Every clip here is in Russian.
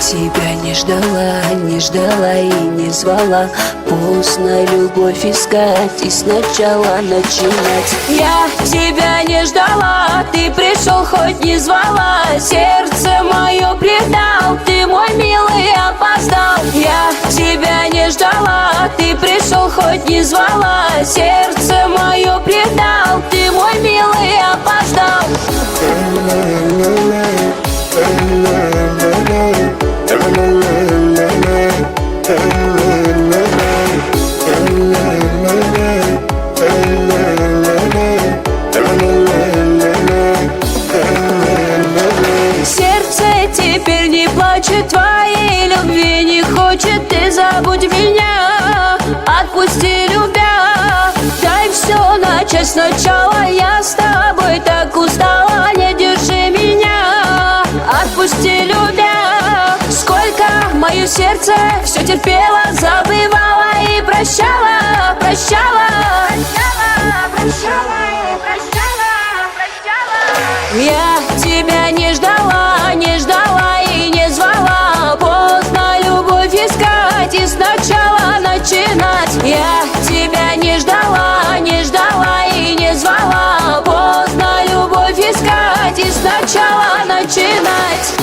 тебя не ждала, не ждала и не звала. Поздно любовь искать и сначала начинать. Я тебя не ждала, ты пришел, хоть не звала. Сердце мое предал, ты мой милый опоздал. Я тебя не ждала, ты пришел, хоть не звала. Сердце мое предал, ты мой милый опоздал. Сердце теперь не плачет, твоей любви не хочет. Ты забудь меня, отпусти, любя. Дай все начать сначала, я с тобой так устала. Не держи меня, отпусти, любя. Сколько мое сердце все терпело, забывала и прощала, прощала, прощала, прощала и прощала, прощала. Я тебя не ждала, не ждала и не звала. Поздно любовь искать и сначала начинать. Я тебя не ждала, не ждала и не звала. Поздно любовь искать и сначала начинать.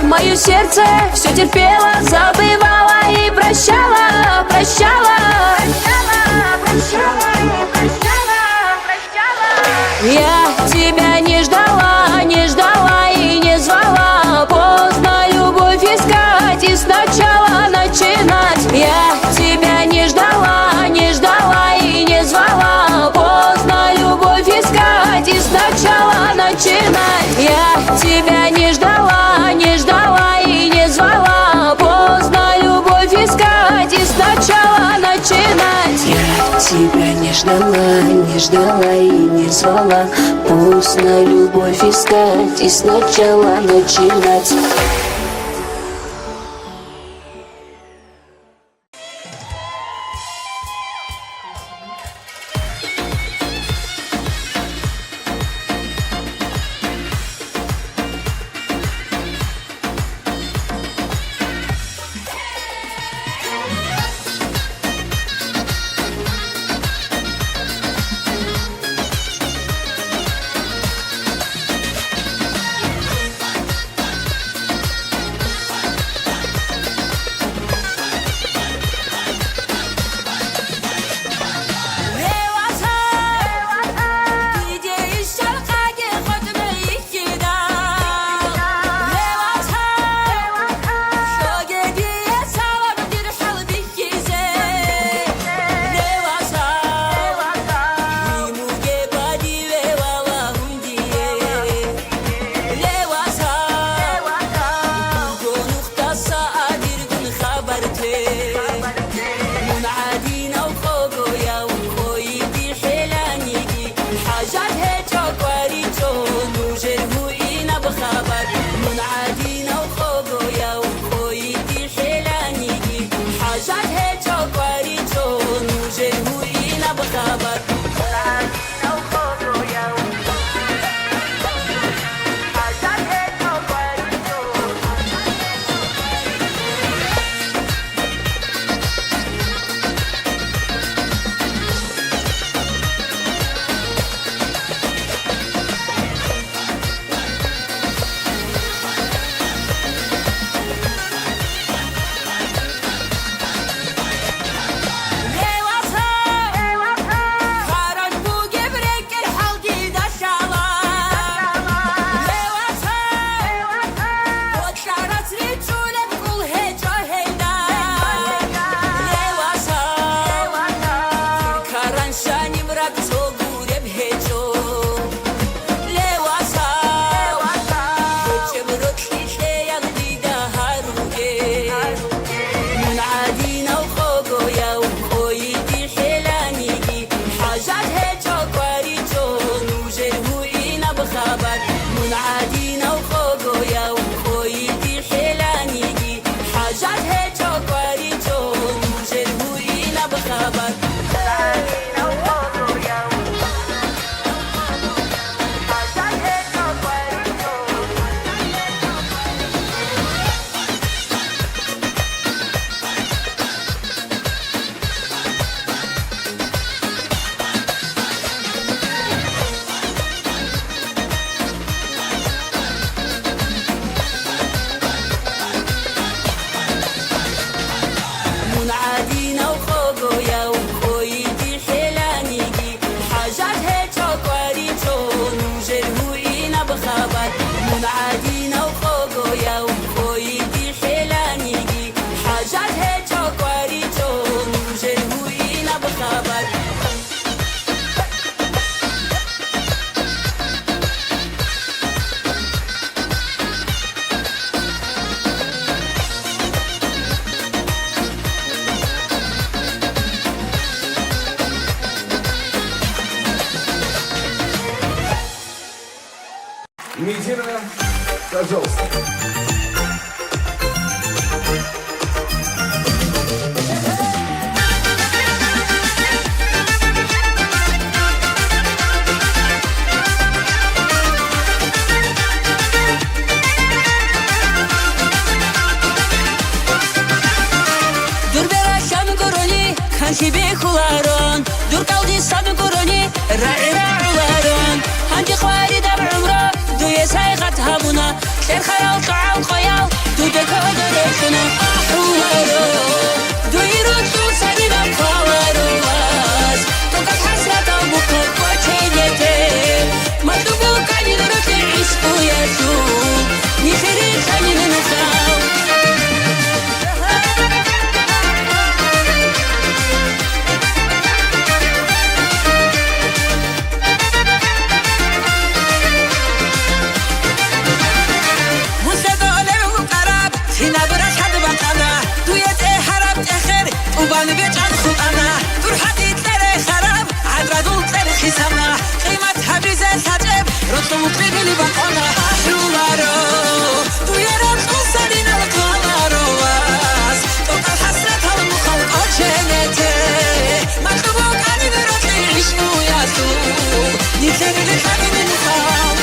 Мое сердце все терпело, забывала и прощала, прощала, прощала, прощала и прощала, прощала. Я тебя не ждала, не ждала и не звала. Поздно любовь искать и сначала начинать. Я тебя не ждала, не ждала и не звала. Поздно любовь искать и сначала начинать. Я тебя не ждала, не ждала и не звала. Поздно любовь искать и сначала начинать. Я тебя не ждала, не ждала и не звала. Поздно любовь искать и сначала начинать. kanki bekularun dur kaldi sabi koroni ra'ira'ularun hangi khwari da umra du yesayqat habuna kher khayal qa'al khayal du dekodarefuna ahularu du yirut du sadina khalaru was tu kat hasrat al buqat kocheyete matlubu kanil ruki ishku yasu ni khiri kanil nukhal وبان بيجعل خطانا تروح تتلري خراب عدردو تلري خسامنا قيمتها بزي ساجب رطو مطريق اللي بقونا حلولارو تو يرام خلصانين القلارو واس توقع حسرتها المخلق وجنتي مكتوبوك عني بروتي عشقو ياسو نتلري لخاني من خام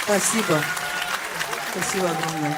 Спасибо. Спасибо огромное.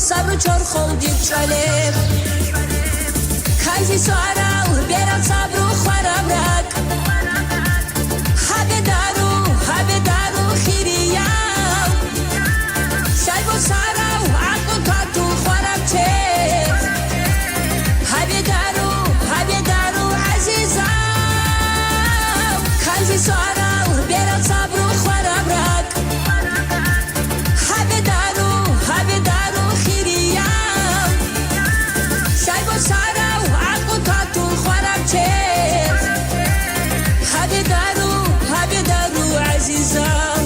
صبر چرخال دید چاله Kanzi soarau berat sabru khwarabrak Habedaru khiriyau Shaibo sarau aqo tatu khwarabche Habedaru azizau Kanzi soarau berat sabru khwarabrak Habedaru khiriyau Shaibo sarau aqo tatu khwarabche Habedaru azizau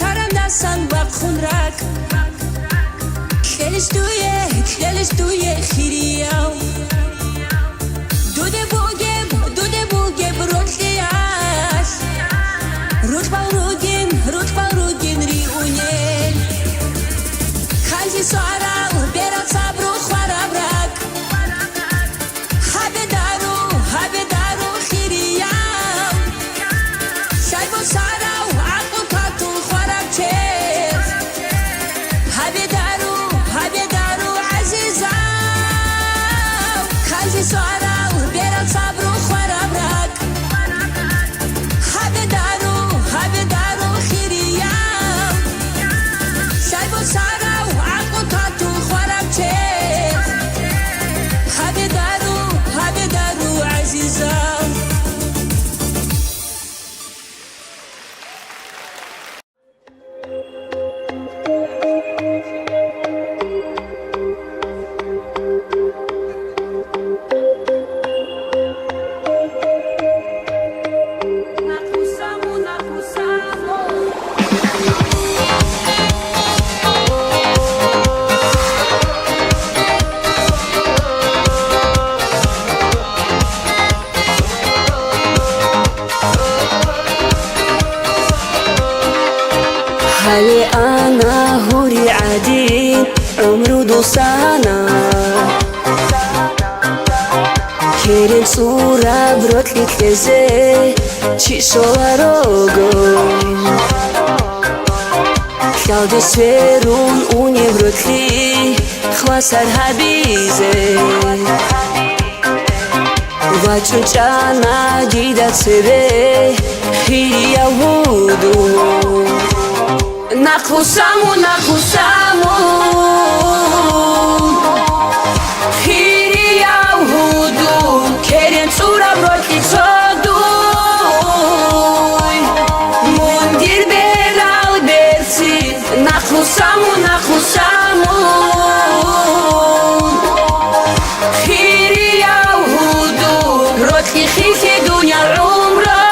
Karandasan bakhunrak Khelish duye khiriyau Dude bugeb rotlias Rutbalrugin riunel Kanzi soarau berat sabru khwarabrak Habedaru khiriyau Shaibo sarau aqo tatu khwarabche Habedaru azizau Kanzi soarau berat sabru khwarabrak Habedaru khiriyau Shaibo sarau aqo tatu khwarabche Habedaru azizau هلي أنا هوري عدين عمرو دوسانا كيرين صورة بروتلي تلزي تشيشو أروغو كلاودي سفيرون أوني بروتلي خواسر هبيزي وچون چانا جيدا تسبي خيري يهودو Nakusamu Khiri yahudu Keren tsura brotli tsoduy Mundir beral bersi Nakusamu Khiri yahudu Brotli khisi dunya umra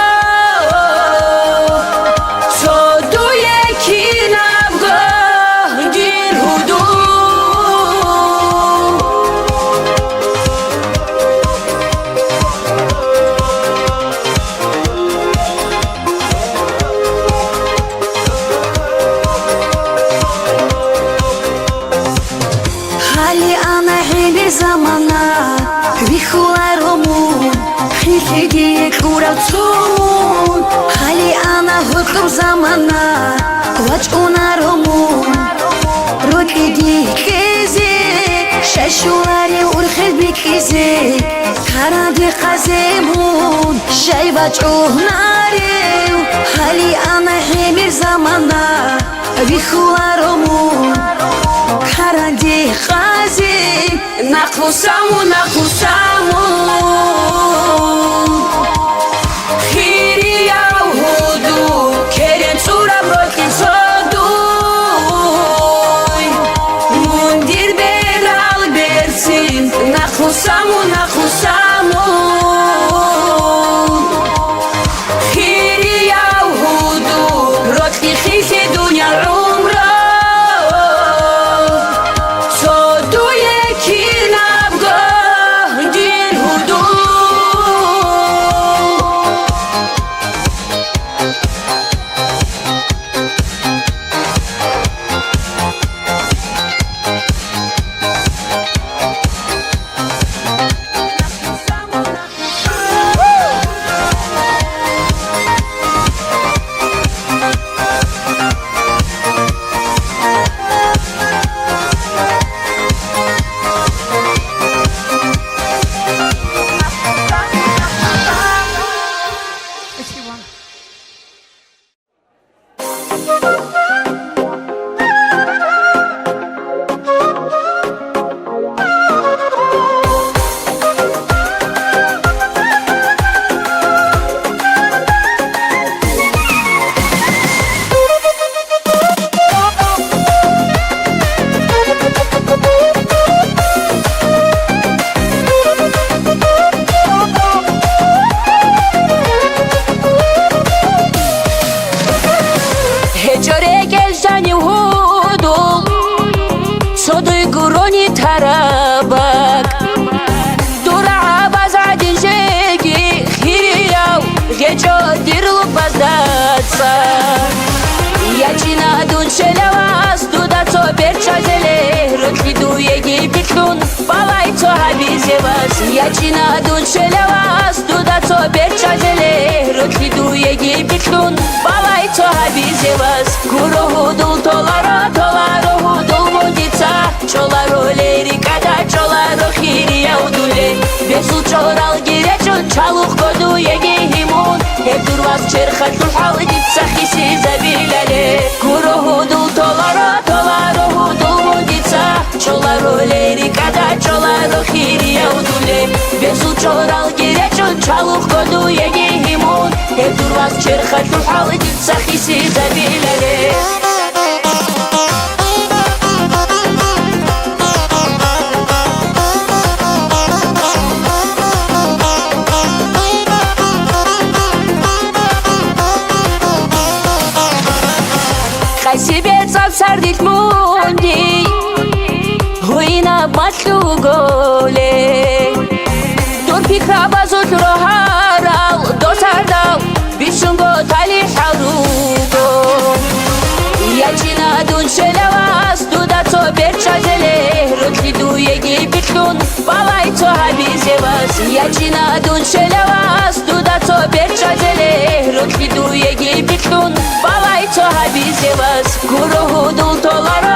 Zamana Vihularomun Khiligi kuratsun Hali ana hukum zamana Vachunaromun Rotigi kezi Shashulari urkhid bikizi Karadi qazemun Shay vachunari Hali ana hemir zamana Vihularomun Karadi qazi Nakusamu Khiri yahudu Keren tsura brotli tsoduy Mundir beral bersin Nakusamu Khiri yahudu Brotli khisi dunya umra Hecore gelzani hudul Soduy guroni tarabak Dura bazadin jegi Hiriyav Geco dirlu bazdatsa Yachina dun şelevas Duda co berçazele Rutli duyegi bitlun Balay co habizevas Yachina dun şelevas Duda co berçazele Rutli duyegi bitlun Balay co habizevas Kurohudul tolaro mudica Çolaro leri kada çolaro hiriyav dule Besul çoral gireçun çaluk kodu yegi himun Hep durvaz çerhatul haliditsa hisi zabilale Kurohudul tolaro mudica Çolaro leri kada çolaro hiriyav dule Besul çoral gireçun çaluk kodu yegi himun Hep durvaz çerhatul haliditsa hisi zabilale Себе цардит мунди Хуина матлу голе Турпи крабазут рохарал Досардал Бишунго тали харуго Ячина дун шелевас Дуда цо берчазеле Рутли дуеги битлун Балай цо хабизевас Ячина дун шелевас Дуда цо берчазеле Рутли дуеги битлун Балай цо хабизевас Kurohudul tolaro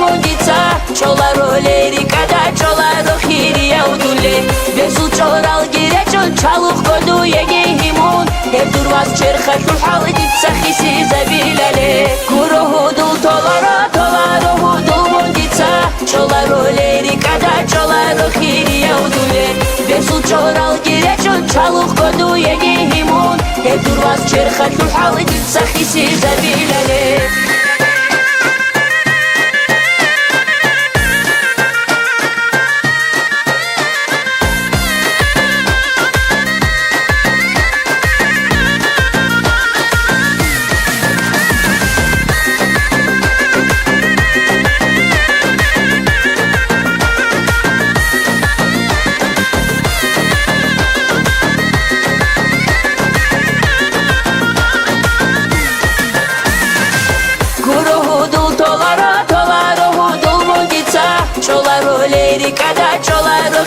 mudica Çolaro leri kada çolaro hiriyav dule Besul çoral gireçun çaluk kodu yegi himun Hep durvaz çerhatul haliditsa hisi zabilale Kurohudul tolaro mudica Çolaro leri kada çolaro hiriyav dule Besul çoral gireçun çaluk kodu yegi himun Hep durvaz çerhatul haliditsa hisi zabilale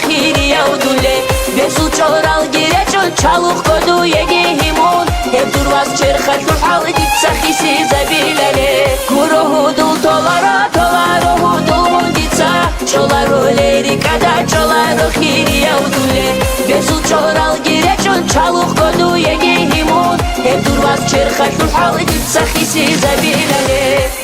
hiriyav dule Besul çoral gireçun çaluk kodu yegi himun Hep durvaz çerhatul haliditsa hisi zabilale Kurohudul tolaro mudica Çolaro leri kada çolaro hiriyav dule Besul çoral gireçun çaluk kodu yegi himun Hep durvaz çerhatul haliditsa hisi zabilale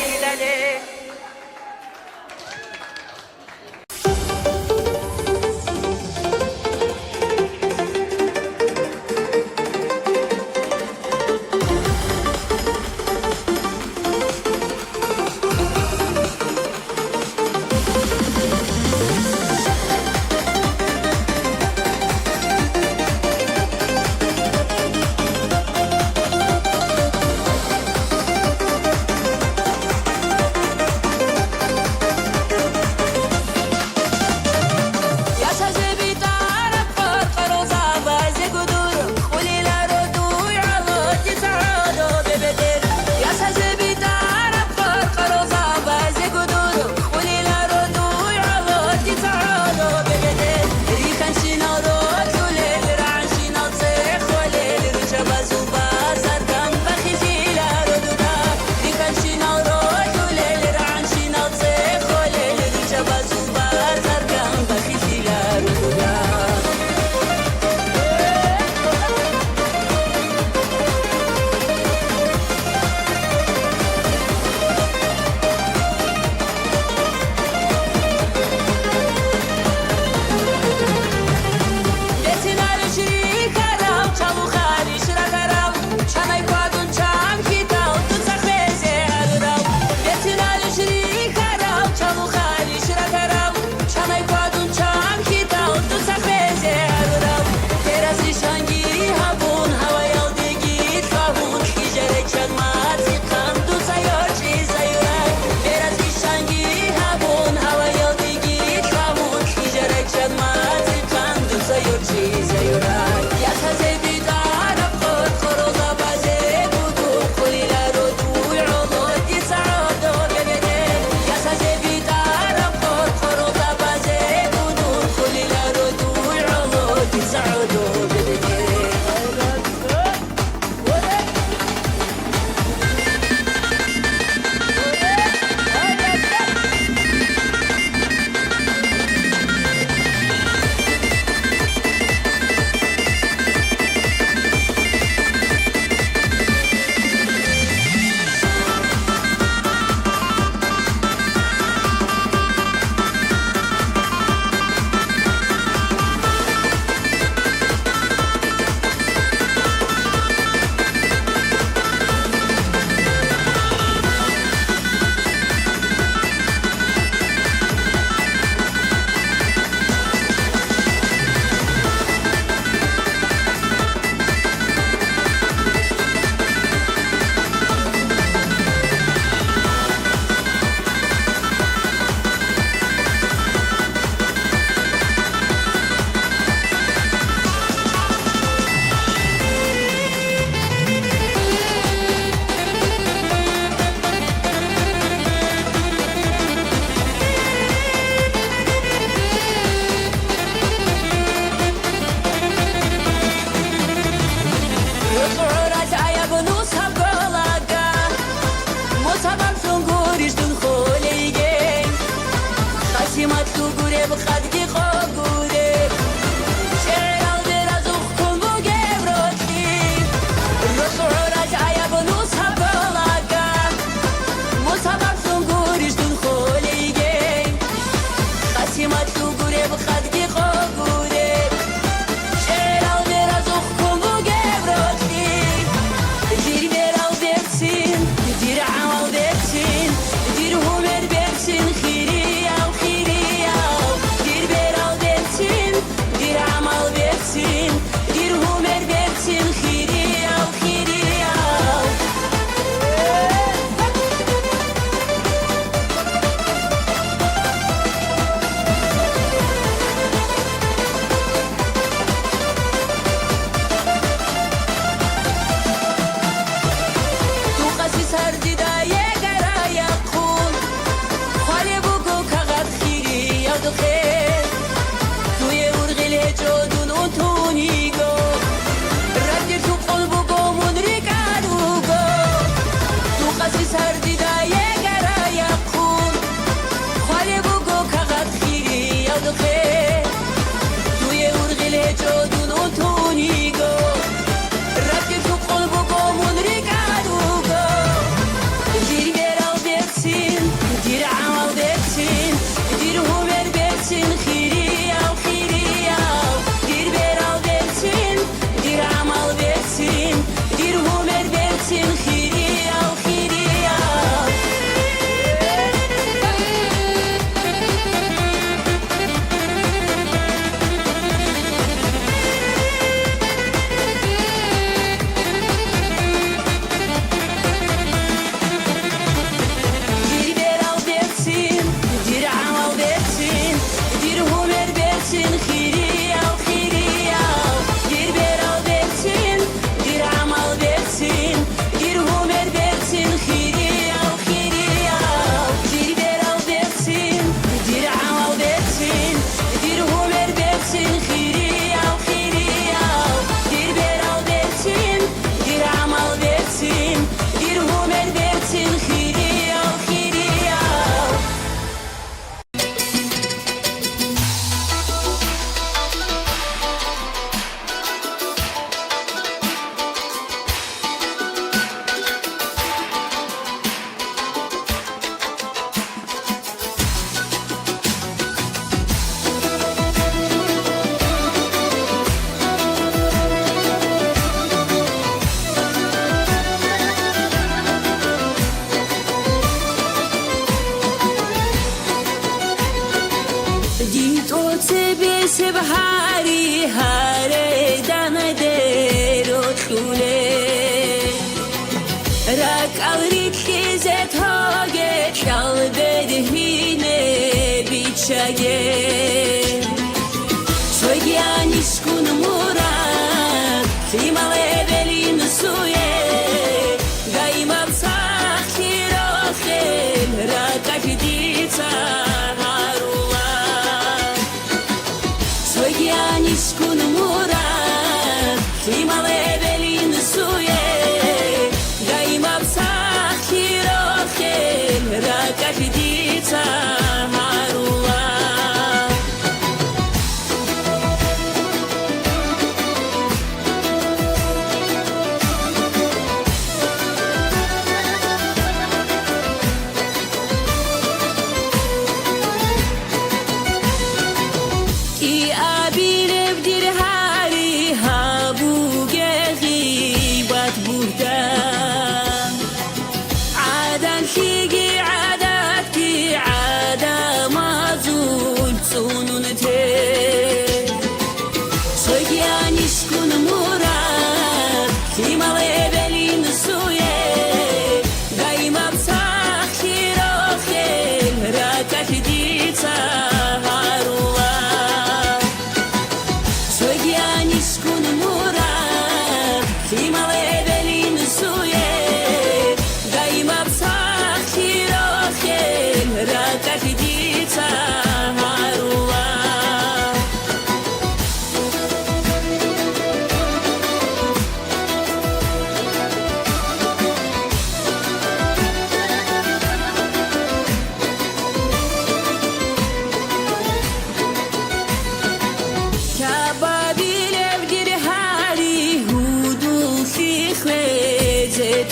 hari hare danadero tule rak alrik hizet hage kal bedhine bichage Sogianis kun murat Timale belin suye Gaimam sakhirochen Rakafiditsa harula Sogianis kun murat Timale belin suye Gaimam sakhirochen Rakafiditsa harula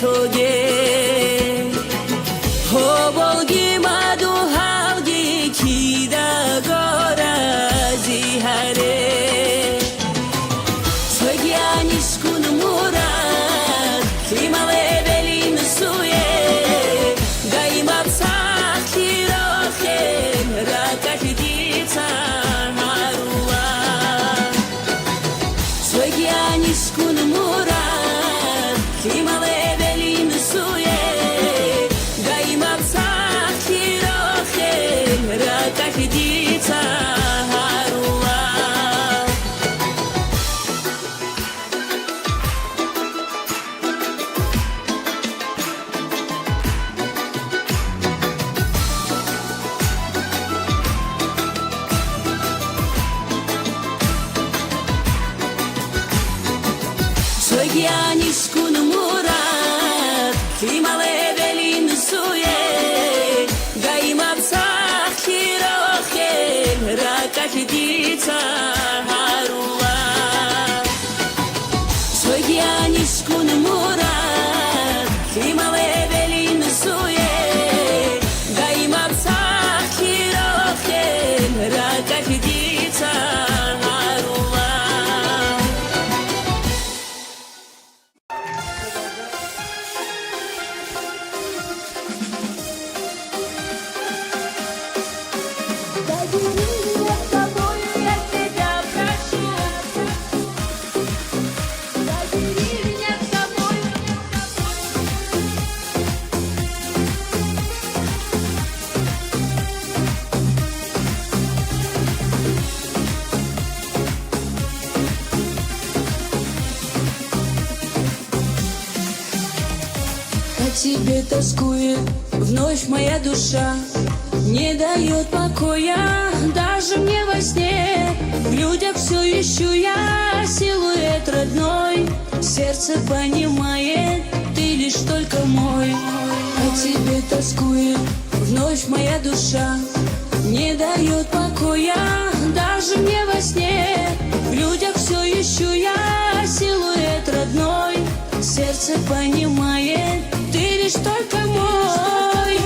toge hobolgi madu halgi kida gora zihare sogianis kun murad kimale belin suye gaimab sakhirochen rakafiditsa harula sogianis kun murad kimale Rakafiditsa harula Sogianis kun murat Kimale belin suye Gaimab sakhirochen Rakafiditsa harula Sogianis kun murat Kimale belin suye Gaimab sakhirochen Rakafiditsa harula Тебе тоскует вновь моя душа, не дает покоя даже мне во сне. В людях все ищу я силуэт родной, сердце понимает, ты лишь только мой. По тебе тоскует вновь моя душа, не дает покоя даже мне во сне. В людях все ищу я силуэт родной, сердце понимает, ты лишь только мой.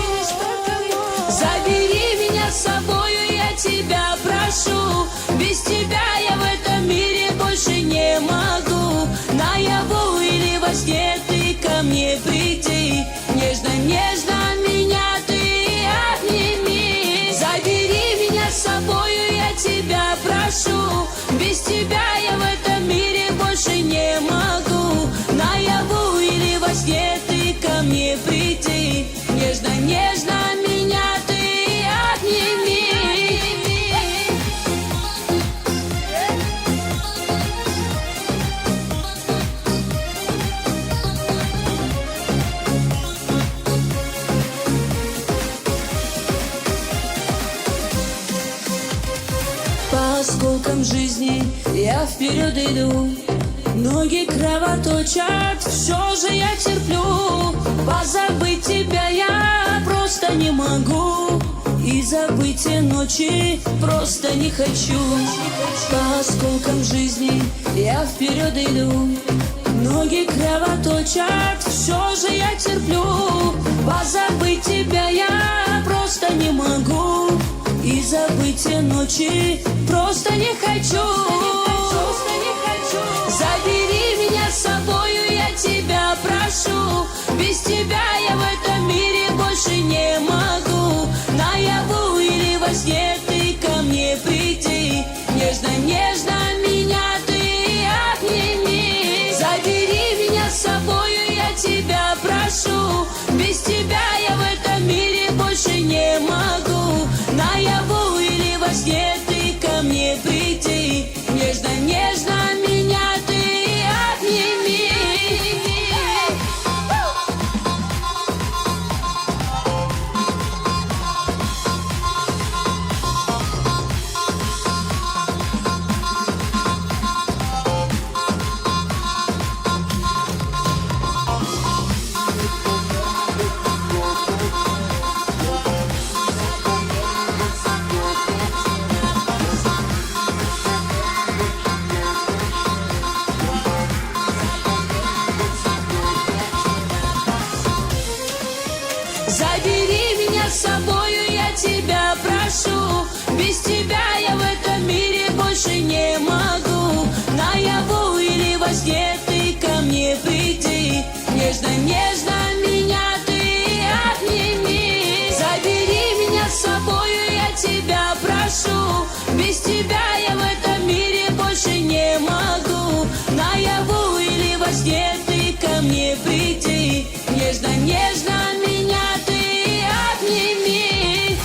Забери меня с собою, я тебя прошу. Без тебя я в этом мире больше не могу. Наяву или во сне ты ко мне приди, нежно-нежно меня ты обними. Забери меня с собою, я тебя прошу. осколком жизни я вперед иду. Ноги кровоточат, все же я терплю. Позабыть тебя я просто не могу, и забыть те ночи просто не хочу. По осколкам жизни я вперед иду. Ноги кровоточат, все же я терплю. Позабыть тебя я просто не могу, и забыть те ночи просто не хочу. Забери меня с собою, я тебя прошу. Без тебя я в этом мире больше не могу. Наяву или во сне ты ко мне приди. Нежно-нежно меня ты обними. Забери меня с собою, я тебя прошу. Без тебя я в этом мире больше не могу. Наяву или во сне ты ко мне приди. Нежно-нежно меня ты обними. Забери меня с собою, я тебя прошу. Без тебя я в этом мире больше не могу. Наяву или во сне ты ко мне приди. Нежно-нежно меня ты обними. Забери меня с собою, я тебя прошу. Без тебя я в этом мире больше не могу. Наяву или во сне ты ко мне приди. Нежно-нежно меня ты обними.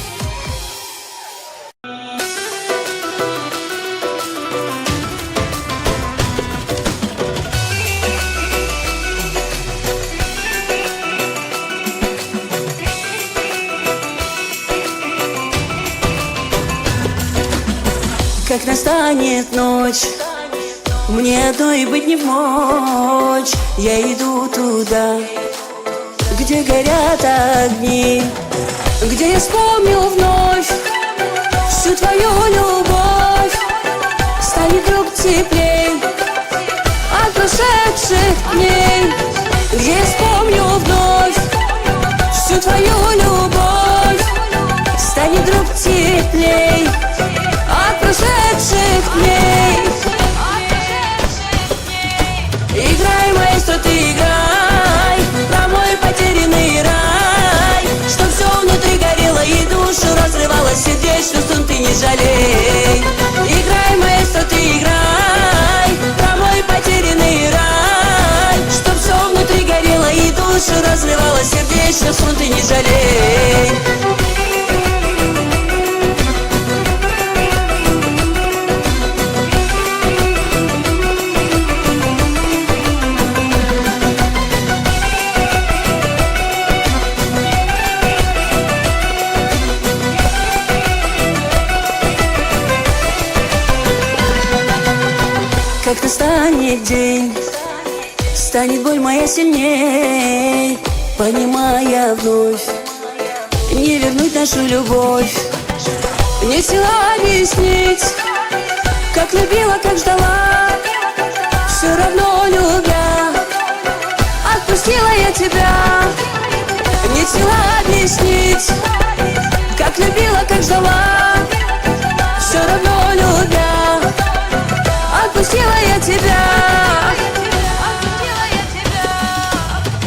Как настанет ночь, мне одной быть не в мочь. Я иду туда, где горят огни, где я вспомню вновь всю твою любовь. Станет вдруг теплей от прошедших дней, где я вспомню вновь всю твою любовь. Станет вдруг теплей от прошедших дней. Играй, маэстро, ты играй про мой потерянный рай, чтоб все внутри горело и душу разрывало, сердечную струн ты не жалей. Играй, маэстро, ты играй про мой потерянный рай, чтоб все внутри горело и душу разрывало, сердечную струн ты не жалей. Как настанет день, станет боль моя сильней, понимая вновь, не вернуть нашу любовь. Не сила объяснить, как любила, как ждала, все равно любя, отпустила я тебя. Не сила объяснить, как любила, как ждала, все равно любя, отпустила я тебя.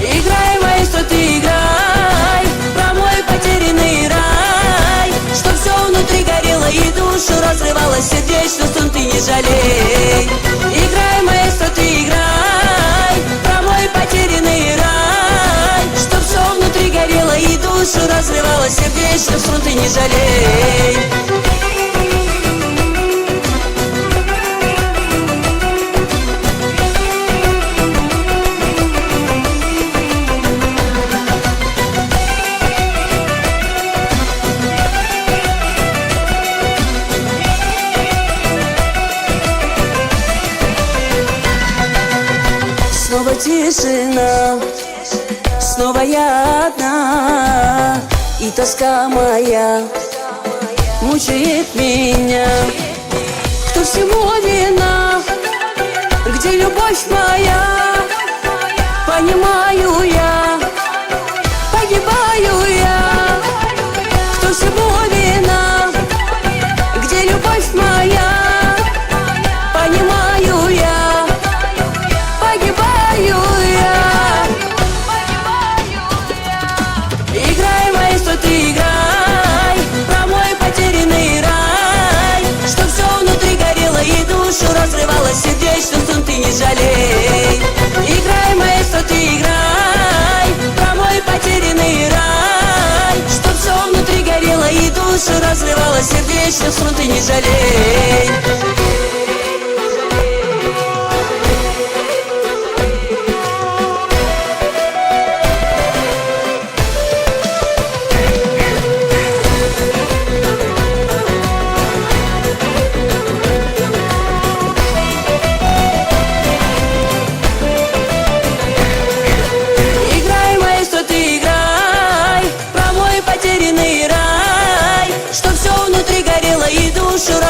Играй, маэстро, ты играй про мой потерянный рай, чтоб все внутри горело и душу разрывало, сердечную струн ты не жалей. Играй, маэстро, ты играй про мой потерянный рай, чтоб все внутри горело и душу разрывало, сердечную струн ты не жалей. Снова я одна, и тоска моя мучает меня. Кто всему вина? Где любовь моя? Понимаю я, погибаю я. Кто всему вина? Где любовь моя? Понимаю я, погибаю я. Играй, маэстро, ты играй про мой потерянный рай, чтоб все внутри горело и душу разрывало, сердечный стун ты не жалей. Играй, маэстро, ты играй про мой потерянный рай, чтоб все внутри горело и душу разрывало, сердечный стун ты не жалей.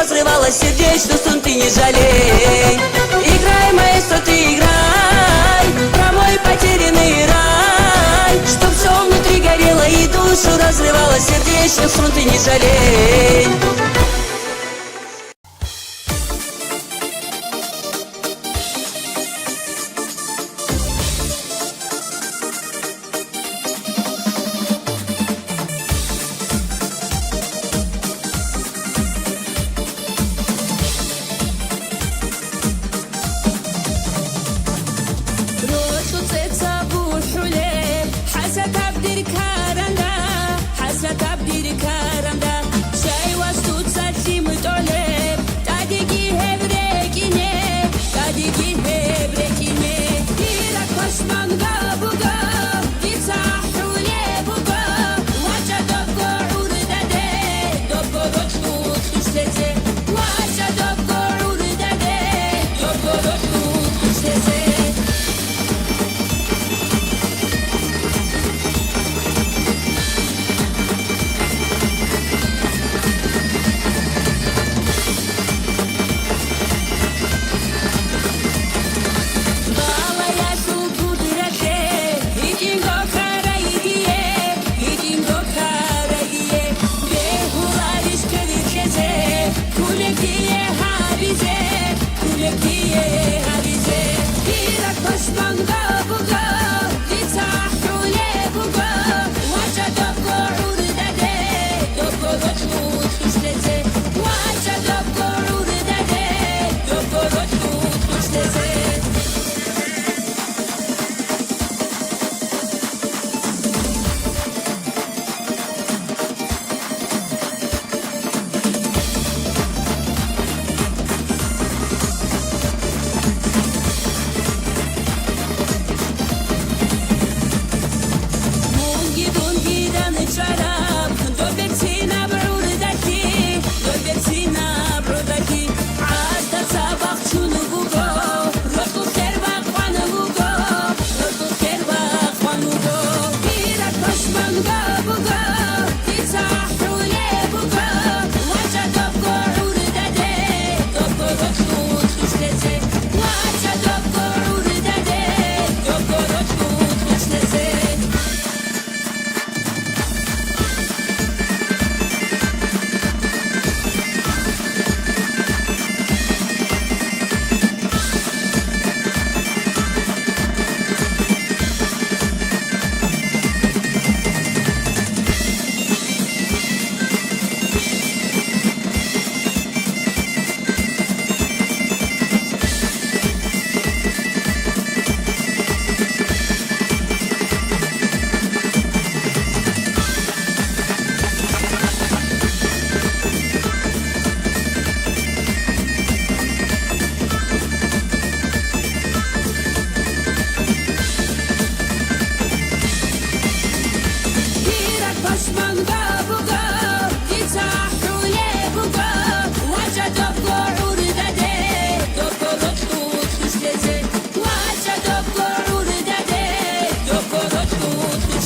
Разрывала сердечный стун, ты не жалей. Играй, маэстро, ты играй про мой потерянный рай, чтоб все внутри горело и душу разрывало, сердечный стун, ты не жалей. Hasret abdir karanda, şay was tut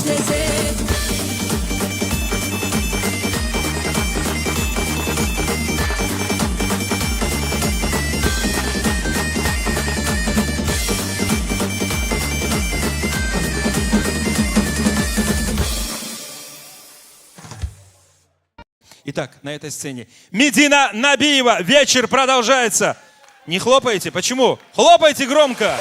lezzet. Итак, на этой сцене Медина Набиева. Вечер продолжается. Не хлопаете? Почему? Хлопайте громко!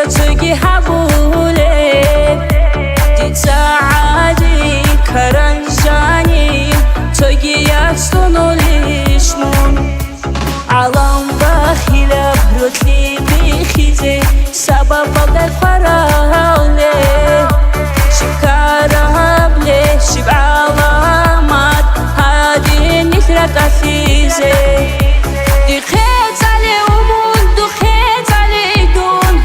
تجي حبولي دي ساعدي كرنجاني تجي يستنوليش مون علام بخيلة بروتلي بخيزي سبب بلد فرالي شب كرابلي شب علامات هادي نثرة أثيزي دي خيط علي ومون دو خيط علي دون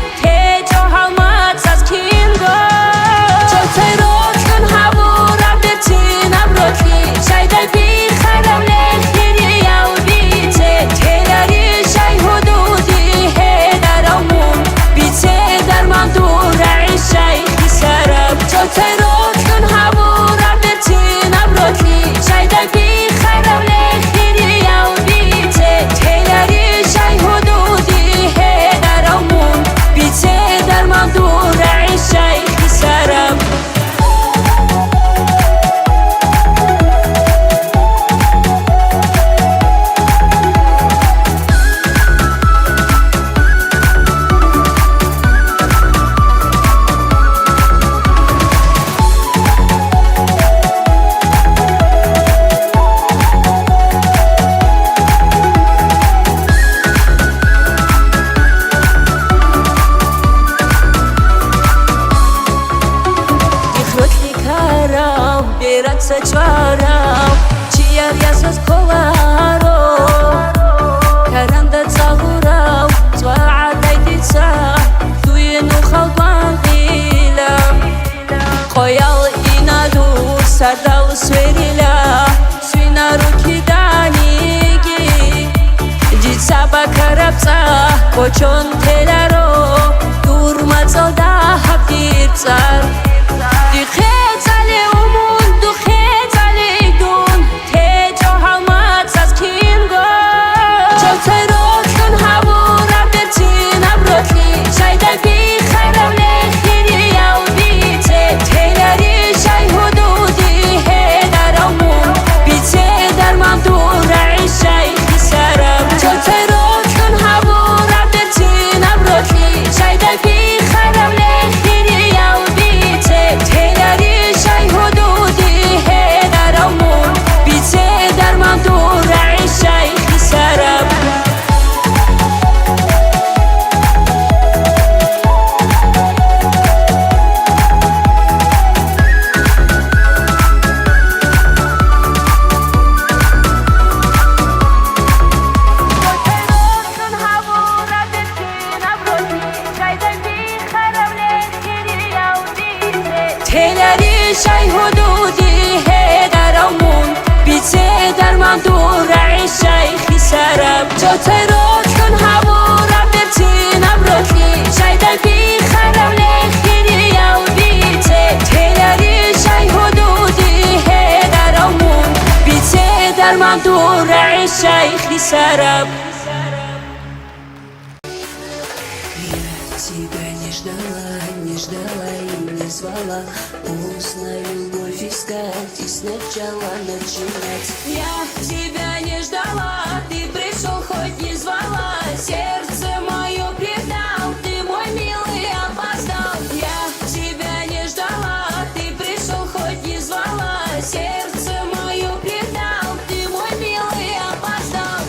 Садал свериля, свина руки даниги, дитя бакарапца, кочон теляро, турма цалда хабдирцар. Дихецали умун, духецали дун, течо халмат саскинго. Чотерот кун хавура бертина бротли, шайда би хайравле хири яубице, теляри шай худу. شای حدودی هدرامون بیته در من دور عشای خی سرم جا ترات کن هوا بتینم روکی شای در بی خرم لخیری یو بیته تلری شای حدودی هدرامون بیته در من دور عشای خی سرم Тебя не ждала и не звала. Устная любовь искать и сначала начинать. Я тебя не ждала, ты пришел, хоть не звала. Сердце мое предал, ты мой милый опоздал. Я тебя не ждала, ты пришел, хоть не звала. Сердце мое предал, ты мой милый опоздал.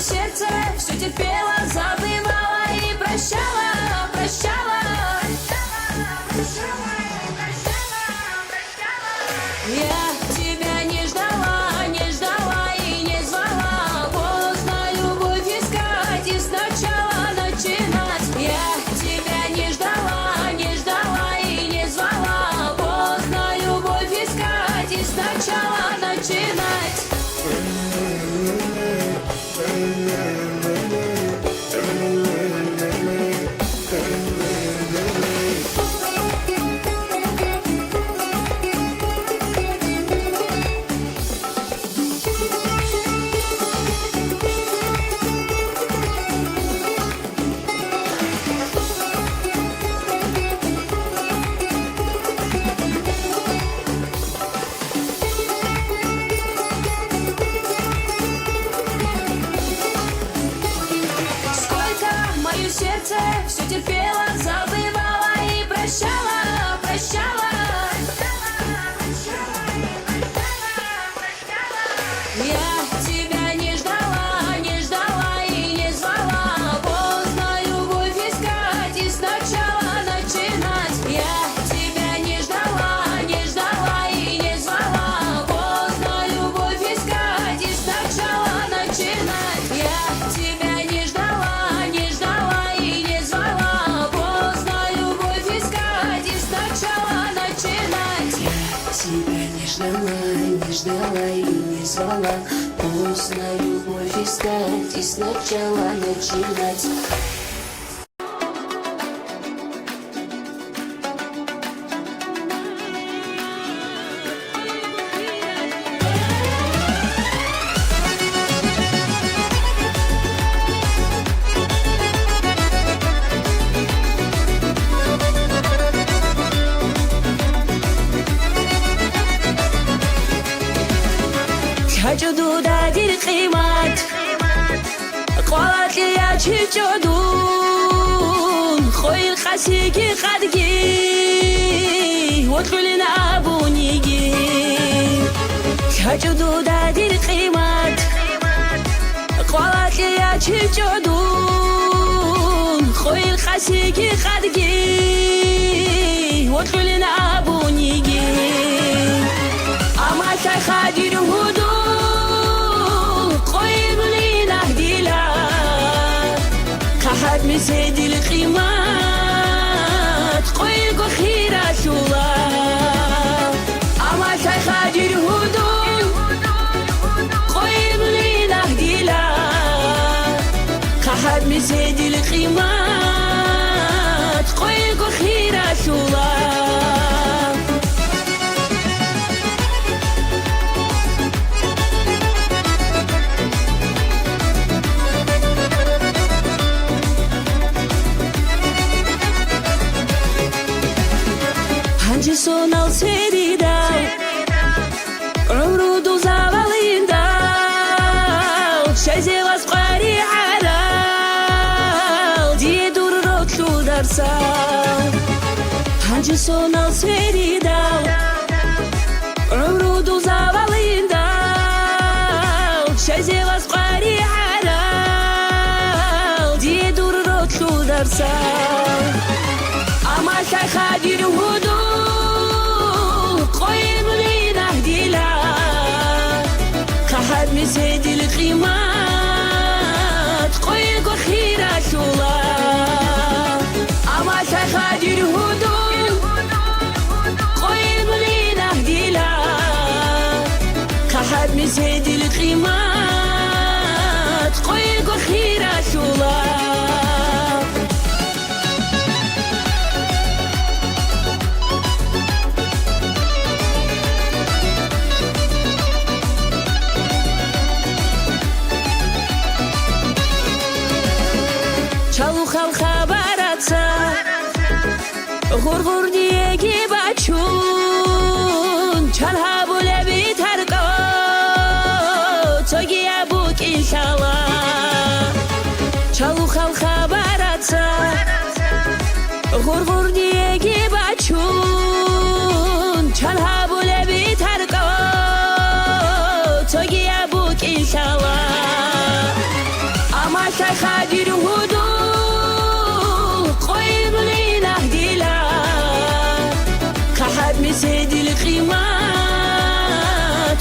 сердце все терпела, забывала и прощала, прощала. Я тебя не ждала, не ждала и не звала. Поздно любовь искать и сначала начинать. Я тебя не ждала, не ждала и не звала. Поздно любовь искать и сначала начинать. Мое сердце все терпело, забывала и прощала, прощала. Я тебя не ждала, не ждала и не звала. Поздно любовь искать и сначала начинать. Я тебя не ждала, не ждала и не звала. Поздно любовь искать и сначала начинать. Я тебя не ждала, не ждала и не звала. Поздно любовь искать и сначала начинать. Я тебя не ждала и не звала. Поздно любовь искать и сначала начинать. حجدودا دير قيمات قوات لي تشجدون خوي الخسيقي خدقي وطلنا بونيقي حجدودا دير قيمات قوات لي تشجدون خوي الخسيقي خدقي وطلنا بونيقي أما تخادر هدو حد مسيد القيمات قويل خيرة الله أما تخاجر هدوء قويل لينا هديلا حد مسيد القيمات قويل خيرة الله Sonal serida عمرو دو زاوليندا شايزي واسقاري على دي دور روتلو درسا هانجي sonal serida عمرو دو زاوليندا شايزي واسقاري على دي دور روتلو درسا أما تخادر هدو قويم لينا هديلا حد مسيد القيمات قويل خيرة الله أما تخادر هدو قويم لينا هديلا حد مسيد القيمات قويل خيرة الله غرغر دیگی بچون چنها بوله بی ترقا تو گیه بوک انشالله چلو خل خبرت غرغر دیگی بچون چنها بوله بی ترقا تو گیه بوک انشالله شيخ دير هدوء قوي بلينا هديلا كحد مسيد القيمات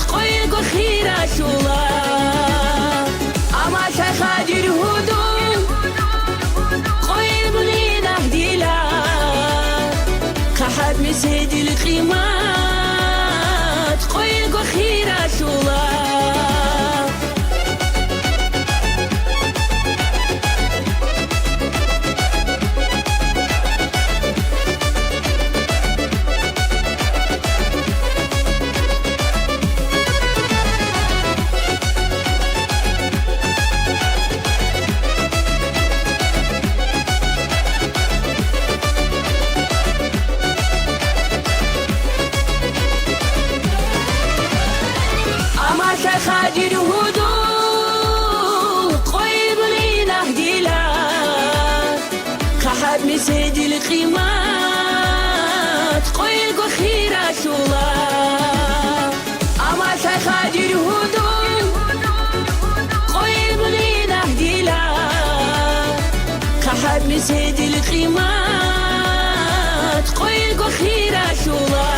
قوي خيرا شولا أما شيخ دير هدوء قوي بلينا هديلا كحد مسيد القيمات قوي خيرا شولا خادر هدوء قوي بلينا هديلا كحد مسيد القيمات قوي خيرا شولا أما خادر هدوء قوي بلينا هديلا كحد مسيد القيمات قوي خيرا شولا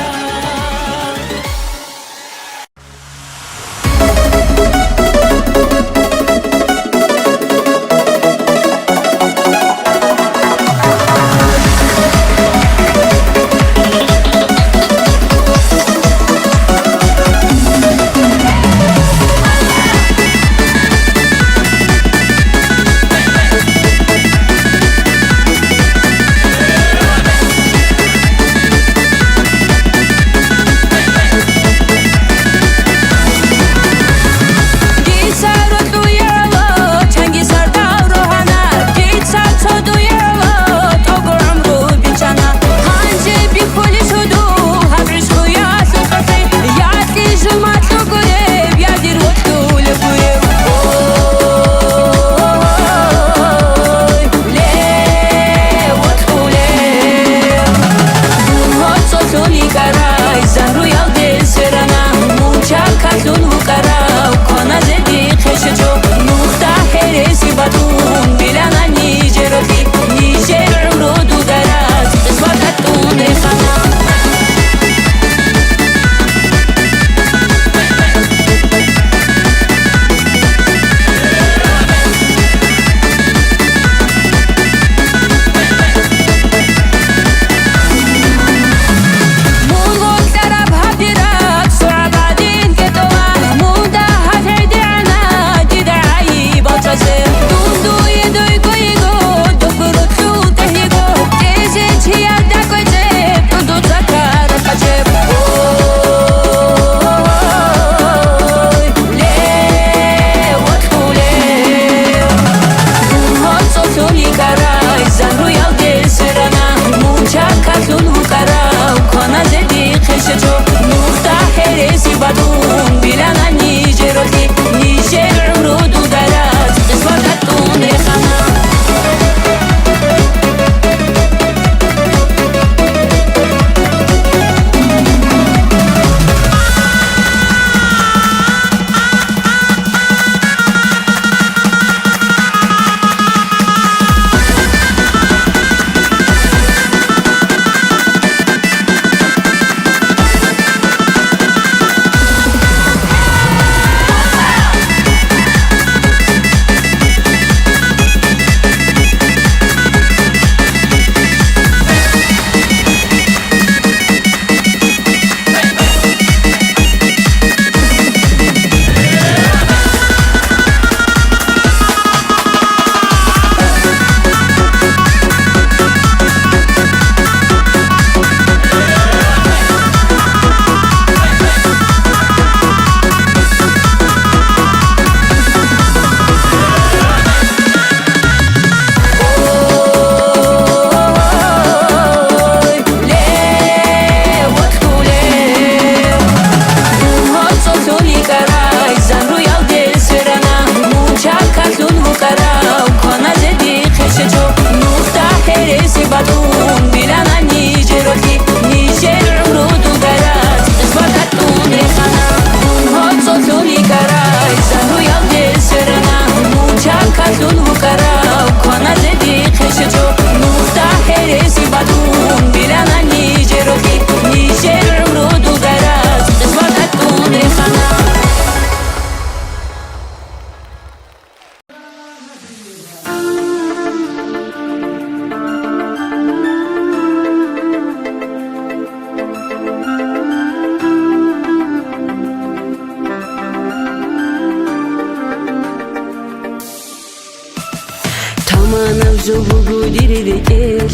Заманав жолугу диридекер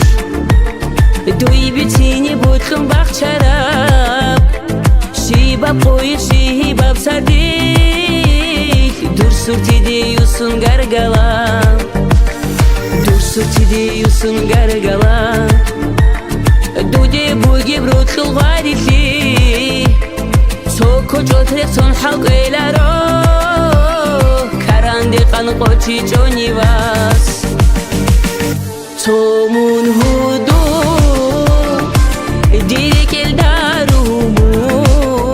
Дуй битини буткын бақчарап Шибап қойып шибап сардик Дурсуртиде юсун гаргалап Дурсуртиде юсун гаргалап Дуде буги брутхыл варихи Соко жотрек сон халк эларо Каранди қан қочи жонивас Томун худу Дирекел даруму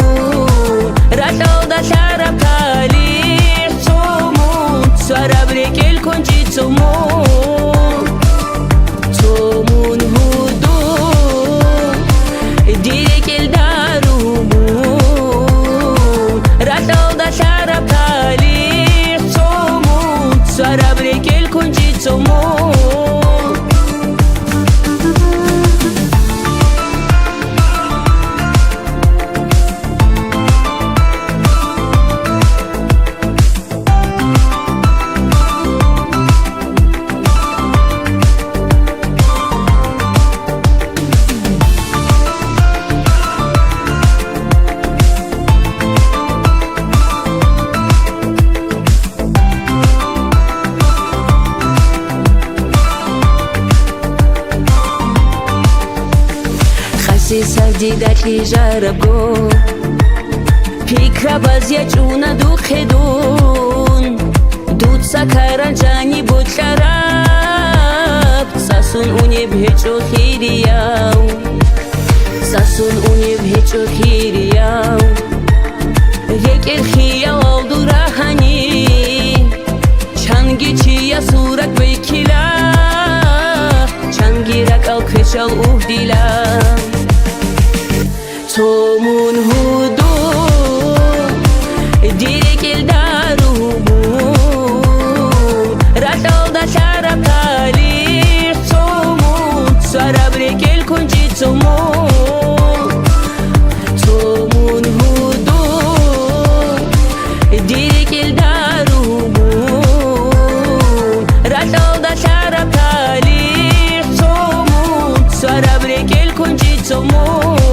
Раталда шарап талих Томун Сарабрекел кончи томун Томун худу Дирекел даруму Раталда шарап талих Томун Сарабрекел кончи томун Сардидатли жарабго Пикра базя чуна духедун Дутса каранжани бутлараб Сасун унеб хечо хирияу Сасун унеб хечо хирияу Рекер хиял алду рахани Чанги чия сурак бекила Чанги ракал квечал ухдила Томун худу Дирекел даруму Раталда шарап талих Томун Сарабрекел кончи томун Томун худу Дирекел даруму Раталда шарап талих Томун Сарабрекел кончи томун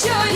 Show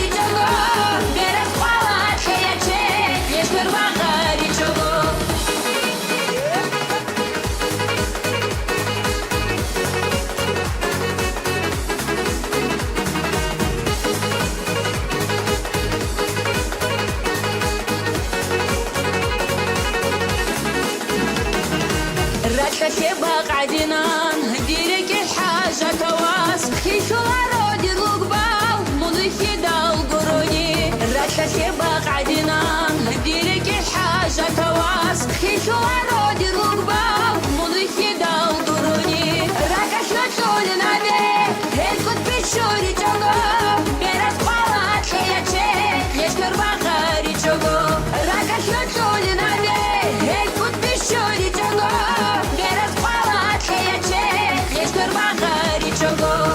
Прийшла роді рубав, моних їдав дурні. Рака що чолі наве, гелькот прищурі чого. Гера спала, чеяче, є шторбаха річого. Рака що чолі наве, гелькот прищурі чого. Гера спала, чеяче, є шторбаха річого.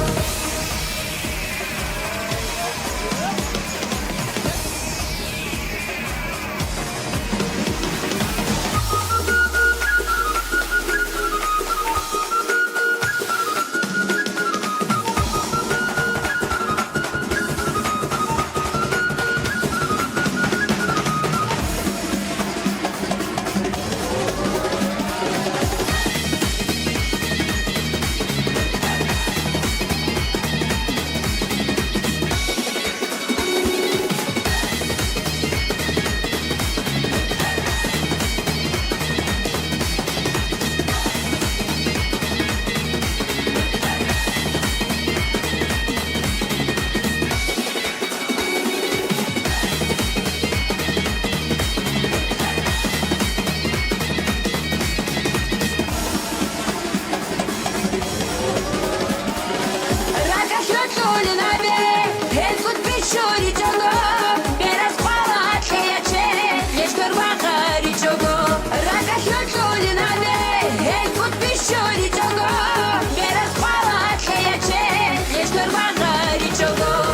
Рака що чолі наве, гелькот прищурі чого. Гера спала, чеяче, є шторбаха річого. Рака що чолі наве, гелькот прищурі чого. Гера спала, чеяче, є шторбаха річого.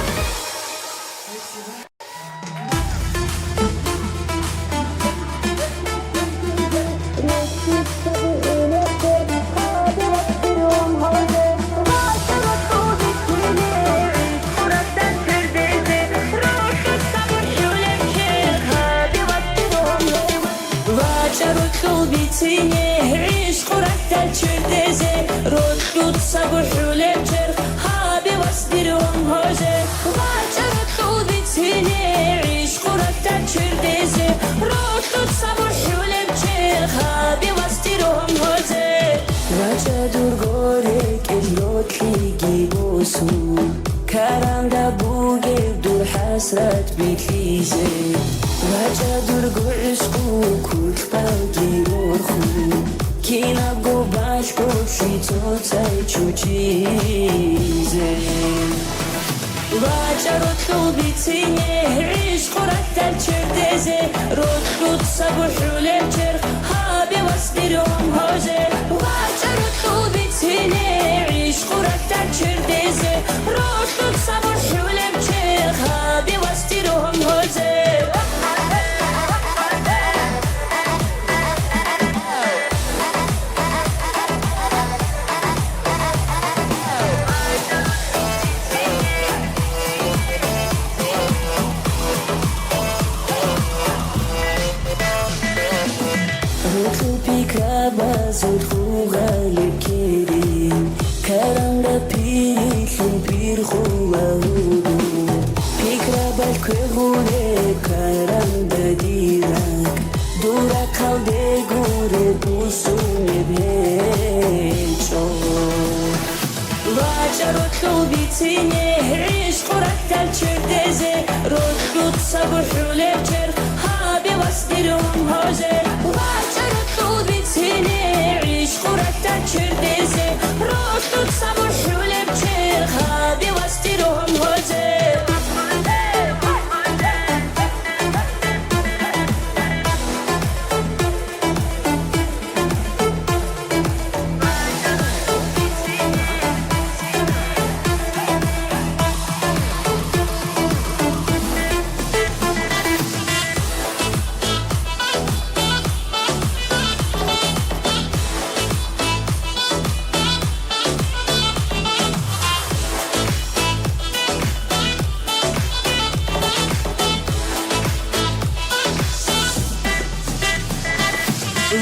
وعشرة خلبيتيني عيش قرحت الشردزة ردود صبح ولبجر هابي واصدرهم هوزة وعشرة خلبيتيني عيش قرحت الشردزة ردود صبح ولبجر هابي واصدرهم هوزة وعشرة غورك اللوتلي جيبوسو كاراندا بوغيب دور حسرة بيتليزة وعشرة عشقو كل بالي ورخو كينا باشكو شيتو تايچو چيزة وعشرة خلبيتيني عشق رحت الشردزة ردود صبح ولبجر هابي واصدرهم هوزة وعشرة خلبيتيني عشق رحت الشردزة ردود صبح ولبجر هابي واصدرهم هوزة بازل خو غالب كريم كرندا بيخن بير خو وهودو بيكرا بالكو غوري كرندا ديراك دورا كالدي غوري بوسو مبهيشو وعشرة خلبيتيني عشق رحت الشردزة ردود صبح ولبجر هابي واصدرهم هوزة وعشرة خلبيتيني عشق رحت الشردزة ردود صبح ولبجر هابي واصدرهم هوزة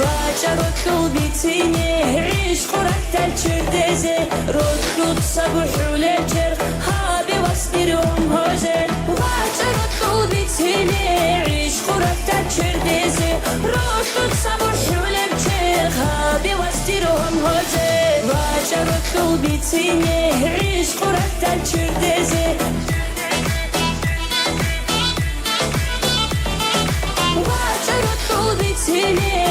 وعشرة خلبيتيني عشق رحت الشردزة ردود صبح ولبجر هابي واصدرهم هوزة وعشرة خلبيتيني عشق رحت الشردزة ردود صبح ولبجر هابي واصدرهم هوزة وعشرة خلبيتيني عشق رحت الشردزة وعشرة خلبيتيني